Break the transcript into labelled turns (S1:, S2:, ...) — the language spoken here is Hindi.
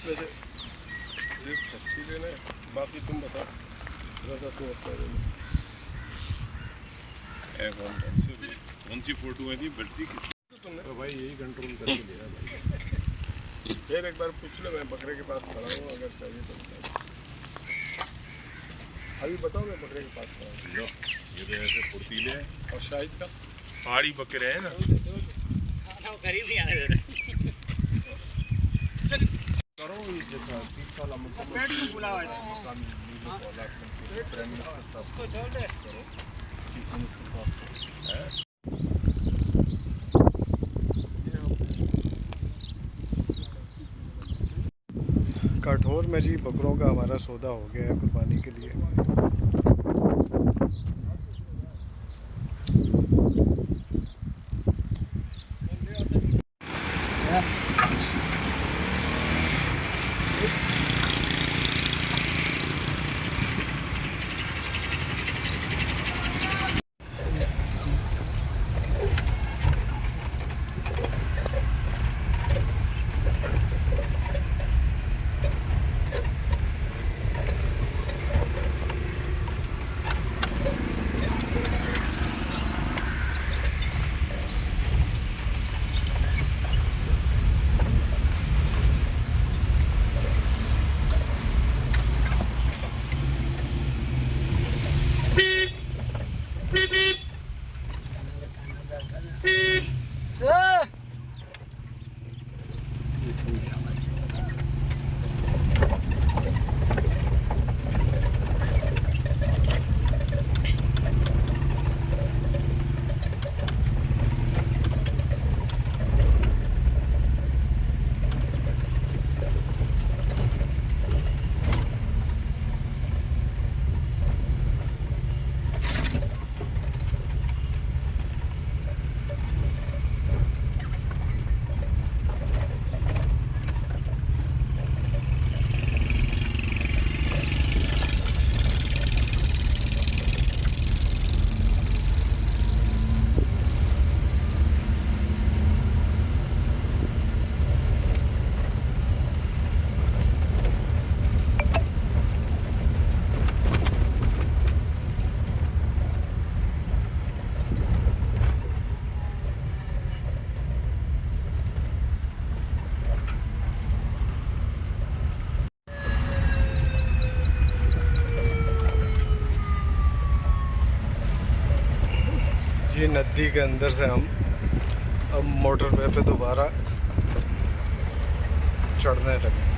S1: इसमें से एक खस्सी लेना है, बाकी तुम बताओ। रजा तुम अपना लेना।
S2: कौन सी फोटो है थी बढ़ती किस
S1: तुमने
S3: तो भाई यही कंट्रोल करके ले रहा भाई।
S1: फिर एक बार पूछ लो, मैं बकरे के पास खड़ा हूँ, अगर चाहिए तो बताओ। अभी बताओ, मैं बकरे के पास खड़ा हूँ।
S2: लो ये तो ऐसे फुर्तीले हैं।
S1: और शाहिद का
S2: पहाड़ी बकरे हैं ना।
S4: करीब नहीं आने दे रहे।
S1: करो ये जैसा 30 साल
S4: पेट में बुलावा है।
S3: काठौर में जी बकरों का हमारा सौदा हो गया है कुर्बानी के लिए। ये नदी के अंदर से हम अब मोटरवे पे दोबारा चढ़ने लगे।